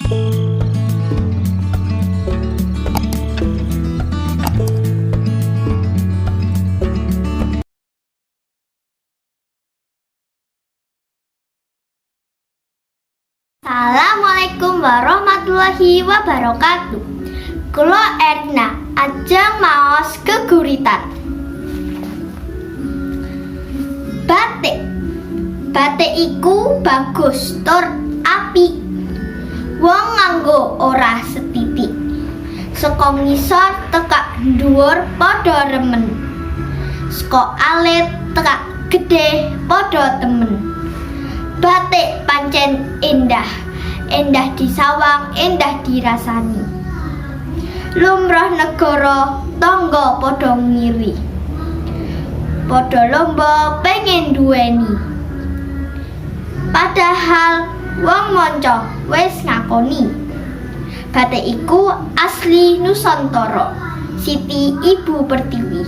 Assalamualaikum warahmatullahi wabarakatuh. Kula Erna ajeng maos geguritan. Batik iku bagus tur apik. Wong nganggo ora setitik. Saka ngisor tekak dhuwur padha remen. Saka alit tekak gedhe padha temen. Batik pancen endah disawang, endah dirasani. Lumrah negara tangga padha ngiri. Padha lomba pengen duweni. Padahal wong manca wis ngakoni. Batik iku asli Nusantara. Siti Ibu Pertiwi.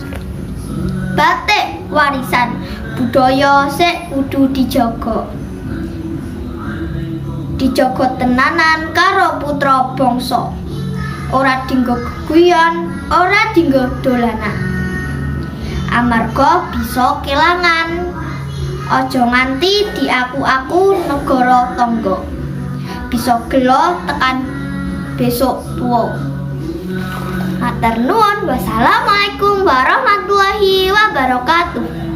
Batik warisan budaya sik kudu dijaga. Dijaga tenanan karo putra bangsa. Ora dinggo geguyon, ora dinggo dolanan. Amarga bisa kelangan. Aja nganti diaku-aku negara tangga. Bisa gelo tekan besok tuwa. Matur nuwun. Wassalamualaikum warahmatullahi wabarakatuh.